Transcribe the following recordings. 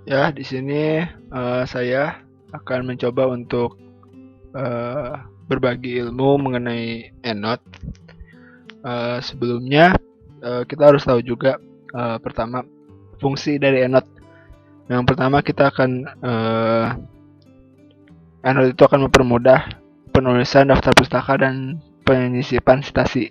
Ya, di sini saya akan mencoba untuk eh, berbagi ilmu mengenai EndNote. Sebelumnya kita harus tahu juga pertama fungsi dari EndNote. Yang pertama kita akan EndNote itu akan mempermudah penulisan daftar pustaka dan penyisipan citasi.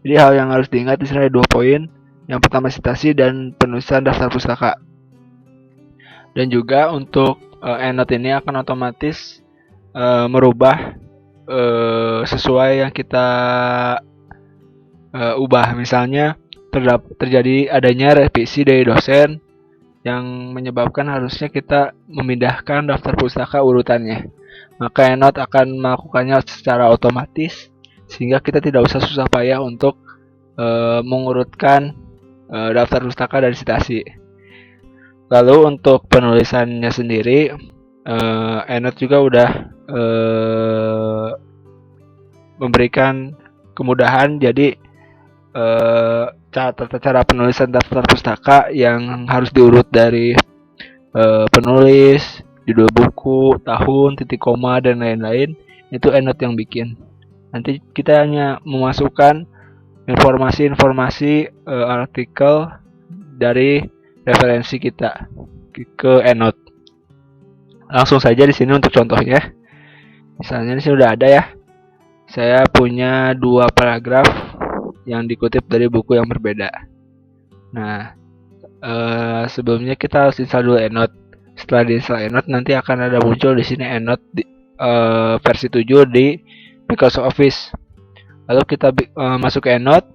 Jadi hal yang harus diingat di sini ada 2 poin. Yang pertama citasi dan penulisan daftar pustaka. Dan juga untuk EndNote ini akan otomatis merubah sesuai yang kita ubah. Misalnya terjadi adanya revisi dari dosen yang menyebabkan harusnya kita memindahkan daftar pustaka urutannya. Maka EndNote akan melakukannya secara otomatis sehingga kita tidak usah susah payah untuk mengurutkan daftar pustaka dari citasi. Lalu untuk penulisannya sendiri, EndNote juga udah memberikan kemudahan. Jadi cara penulisan daftar pustaka yang harus diurut dari penulis, judul buku, tahun, titik koma dan lain-lain, itu EndNote yang bikin. Nanti kita hanya memasukkan informasi-informasi artikel dari referensi kita ke EndNote. Langsung saja di sini untuk contohnya. Misalnya di sini udah ada ya. Saya punya 2 paragraf yang dikutip dari buku yang berbeda. Nah, sebelumnya kita harus install dulu EndNote. Setelah diinstal EndNote, nanti akan ada muncul di sini EndNote versi 7 di Microsoft Office. Lalu kita masuk ke EndNote.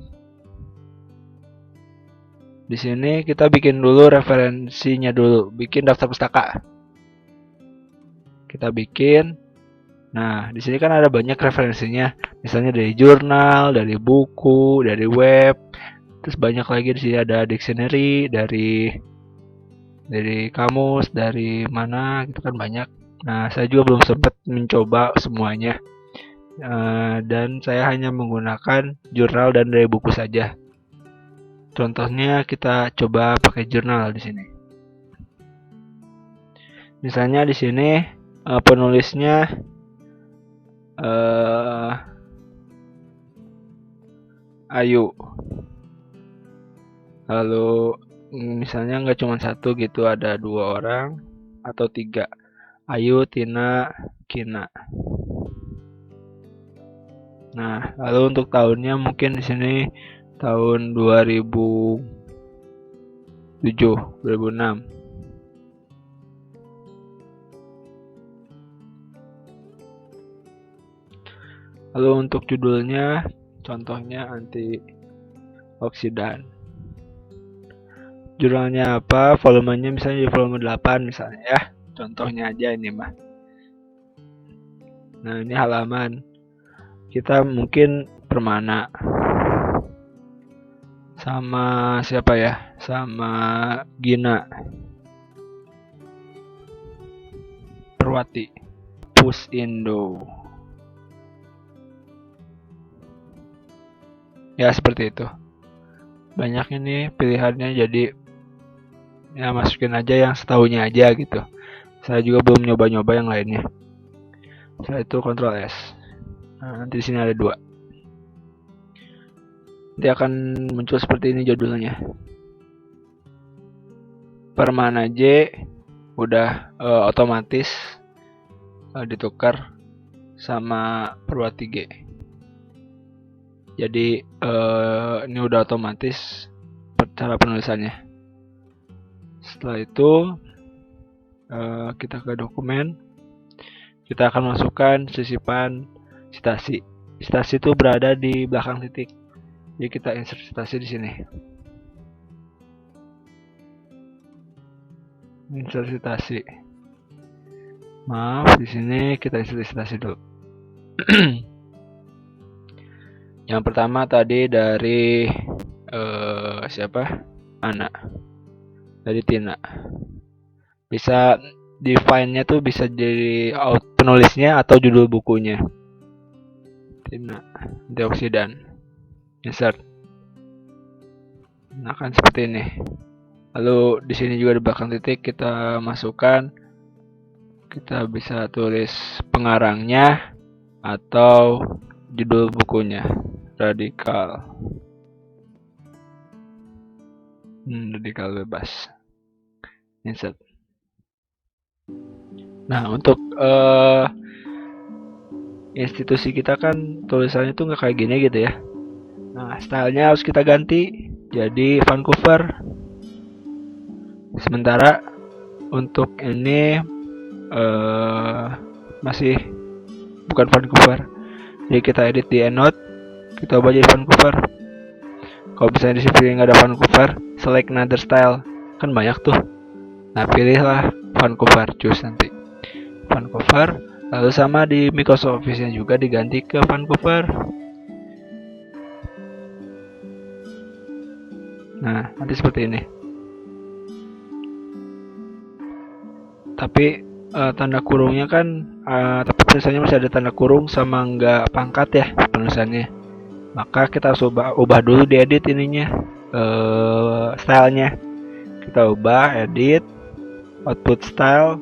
Di sini kita bikin dulu referensinya dulu, bikin daftar pustaka. Kita bikin. Nah, di sini kan ada banyak referensinya, misalnya dari jurnal, dari buku, dari web, terus banyak lagi di sini ada dictionary, dari kamus, dari mana, gitu kan banyak. Nah, saya juga belum sempat mencoba semuanya, dan saya hanya menggunakan jurnal dan dari buku saja. Contohnya kita coba pakai jurnal di sini. Misalnya di sini penulisnya Ayu. Lalu misalnya nggak cuma satu gitu, ada 2 orang atau 3. Ayu, Tina, Kina. Nah, lalu untuk tahunnya mungkin di sini tahun 2007, 2006. Lalu untuk judulnya, contohnya antioksidan. Jurnalnya apa? Volumenya misalnya di volume 8 misalnya ya. Contohnya aja ini mah. Nah, ini halaman. Kita mungkin Permana. Sama siapa ya? Sama Gina, Perwati, Pusindo. Ya seperti itu. Banyak ini pilihannya, jadi ya masukin aja yang setahunya aja gitu. Saya juga belum nyoba-nyoba yang lainnya. Setelah itu Ctrl S. Nah, nanti di sini ada 2. Nanti akan muncul seperti ini judulnya. Permana J udah otomatis ditukar sama Perwati G. Jadi ini udah otomatis cara penulisannya. Setelah itu kita ke dokumen. Kita akan masukkan sisipan citasi. Citasi itu berada di belakang titik. Jadi kita insert citasi di sini. Insert citasi. Maaf, di sini kita insert citasi dulu. Yang pertama tadi dari siapa? Ana. Dari Tina. Bisa define-nya tuh bisa jadi penulisnya atau judul bukunya. Tina antioksidan. Insert. Nah, kan seperti ini. Lalu di sini juga di belakang titik kita masukkan, kita bisa tulis pengarangnya atau judul bukunya. Radikal. Radikal bebas. Insert. Nah, untuk institusi kita kan tulisannya tuh nggak kayak gini gitu ya. Nah, stylenya harus kita ganti jadi Vancouver. Sementara untuk ini masih bukan Vancouver. Jadi kita edit di EndNote, kita ubah jadi Vancouver. Kalau misalnya di sini nggak ada Vancouver, select another style. Kan banyak tuh. Nah, pilihlah Vancouver, choose nanti Vancouver. Lalu sama di Microsoft Office-nya juga diganti ke Vancouver. Nah, nanti seperti ini. Tapi tanda kurungnya kan, tapi tulisannya masih ada tanda kurung sama nggak pangkat ya penulisannya. Maka kita harus ubah dulu di edit ininya, stylenya. Kita ubah, edit, output style,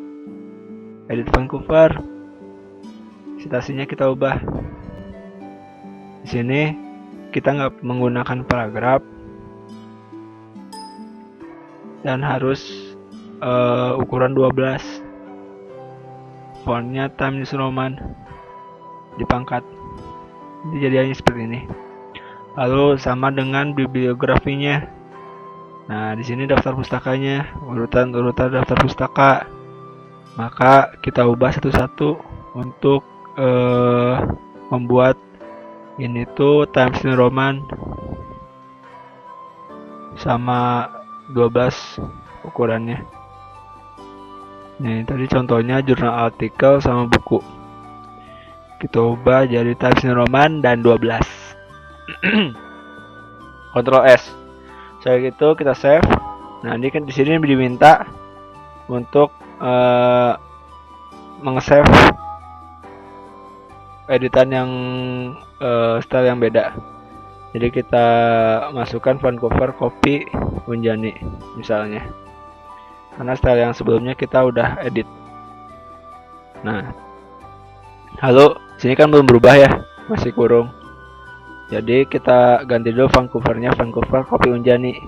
edit Vancouver. Citasinya kita ubah. Di sini kita nggak menggunakan paragraf dan harus ukuran 12. Fontnya Times New Roman, dipangkat. Jadi jadinya seperti ini. Lalu sama dengan bibliografinya. Nah, di sini daftar pustakanya, urutan-urutan daftar pustaka. Maka kita ubah satu-satu untuk membuat ini tuh Times New Roman sama 12 ukurannya. Nih, tadi contohnya jurnal artikel sama buku. Kita ubah jadi Times New Roman dan 12. Ctrl S. Setelah itu kita save. Nah, ini kan di sini diminta untuk meng-save editan yang style yang beda. Jadi kita masukkan Vancouver copy Unjani misalnya. Karena style yang sebelumnya kita udah edit. Nah, halo, sini kan belum berubah ya, masih kurung. Jadi kita ganti dulu Vancouvernya, Vancouver copy Unjani.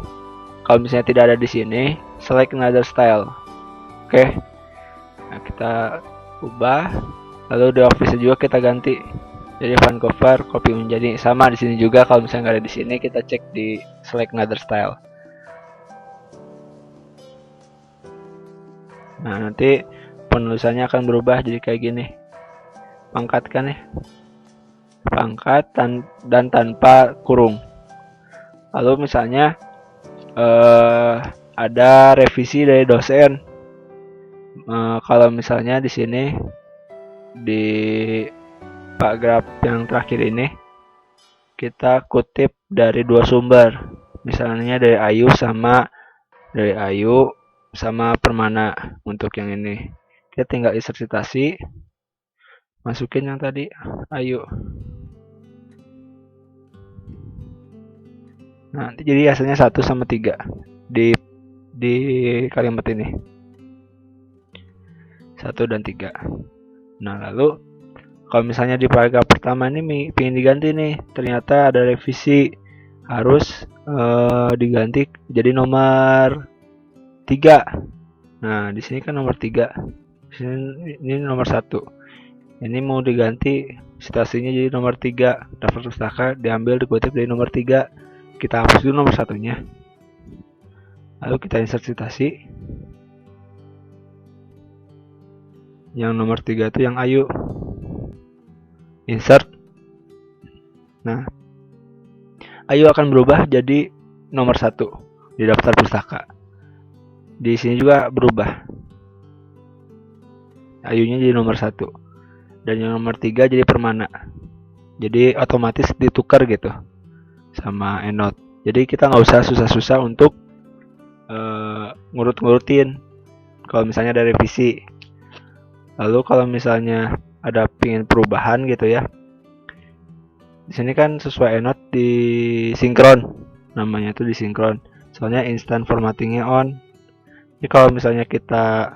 Kalau misalnya tidak ada di sini, select another style. Oke. Nah, kita ubah. Lalu di office juga kita ganti. Jadi Vancouver copy Unjani, sama di sini juga. Kalau misalnya nggak ada di sini, kita cek di select another style. Nah, nanti penulisannya akan berubah jadi kayak gini. Pangkat kan ya. Pangkat dan tanpa kurung. Lalu misalnya ada revisi dari dosen. Kalau misalnya di sini di paragraf yang terakhir ini kita kutip dari dua sumber. Misalnya dari Ayu sama Permana untuk yang ini. Kita tinggal insert citasi, masukin yang tadi Ayu. Nah, nanti jadi hasilnya 1 sama 3 di kalimat ini. 1 dan 3. Nah, lalu kalau misalnya di paragraf pertama ini ingin diganti nih, ternyata ada revisi, harus diganti jadi nomor 3. Nah, di sini kan nomor 3. Ini nomor 1. Ini mau diganti citasinya jadi nomor 3. Daftar pustaka diambil dikutip dari nomor 3. Kita hapus dulu nomor 1-nya. Lalu kita insert citasi. Yang nomor 3 itu yang Ayu. Insert. Nah, Ayu akan berubah jadi nomor 1 di daftar pustaka. Di sini juga berubah. Ayunya jadi nomor 1. Dan yang nomor 3 jadi Permana. Jadi otomatis ditukar gitu sama EndNote. Jadi kita nggak usah susah-susah untuk ngurut-ngurutin kalau misalnya ada revisi. Lalu kalau misalnya ada pingin perubahan gitu ya, di sini kan sesuai EndNote di sinkron, namanya tuh di sinkron. soalnya instant formattingnya on. Jadi kalau misalnya kita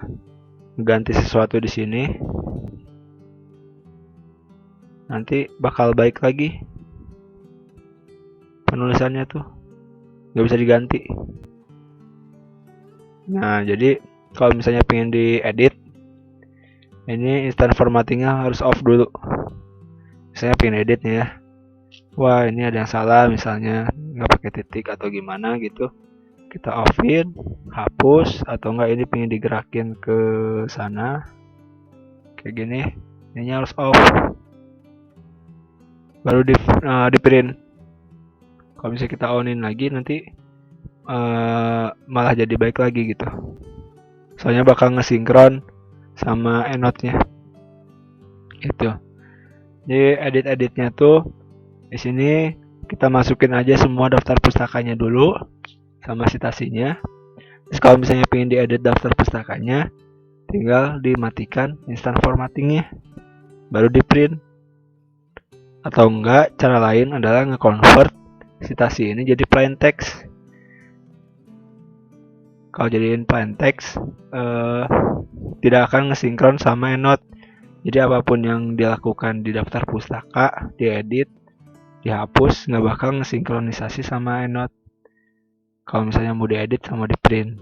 ganti sesuatu di sini, nanti bakal baik lagi penulisannya tuh, nggak bisa diganti. Nah, jadi kalau misalnya pengen diedit, ini instant formattingnya harus off dulu. Misalnya pengen edit nih ya, wah ini ada yang salah misalnya, nggak pakai titik atau gimana gitu, kita offin, hapus, atau enggak ini pengen digerakin ke sana kayak gini, ini harus off, baru di print. Kalau misalnya kita onin lagi nanti malah jadi baik lagi gitu, soalnya bakal ngesinkron sama EndNote-nya gitu. Jadi edit-editnya tuh di sini kita masukin aja semua daftar pustakanya dulu sama citasinya. Terus kalau misalnya pengen diedit daftar pustakanya, tinggal dimatikan instant formattingnya, baru di print. Atau enggak, cara lain adalah nge-convert citasi ini jadi plain text. Kalau jadiin plain text, tidak akan ngesinkron sama EndNote. Jadi apapun yang dilakukan di daftar pustaka, diedit, dihapus, nggak bakal ngesinkronisasi sama EndNote. Kalau misalnya mau diedit sama di print,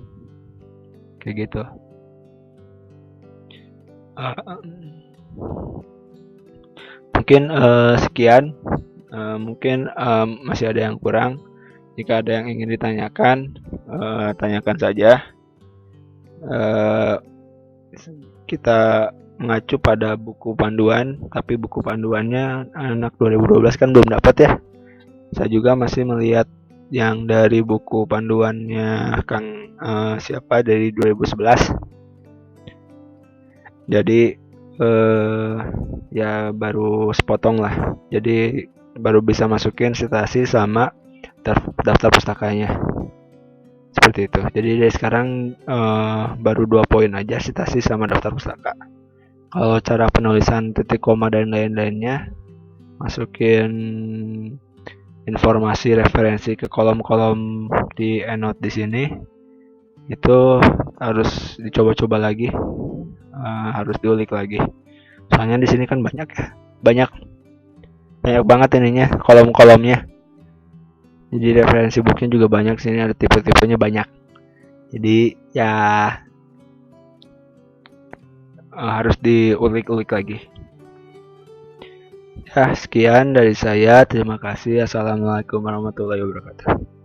kayak gitu. Mungkin sekian. Mungkin masih ada yang kurang. Jika ada yang ingin ditanyakan, tanyakan saja. Kita mengacu pada buku panduan, tapi buku panduannya anak 2012 kan belum dapat ya. Saya juga masih melihat yang dari buku panduannya Kang siapa dari 2011. Jadi ya baru sepotong lah. Jadi baru bisa masukin citasi sama daftar pustakanya. Seperti itu. Jadi dari sekarang baru 2 poin aja, citasi sama daftar pustaka. Kalau cara penulisan titik koma dan lain-lainnya, masukin informasi referensi ke kolom-kolom di EndNote di sini, itu harus dicoba-coba lagi, harus diulik lagi. Soalnya di sini kan banyak ya, banyak banget ininya, kolom-kolomnya. Jadi referensi booknya juga banyak, sini ada tipe-tipenya banyak. Jadi ya harus diulik-ulik lagi. Ya, sekian dari saya. Terima kasih. Assalamualaikum warahmatullahi wabarakatuh.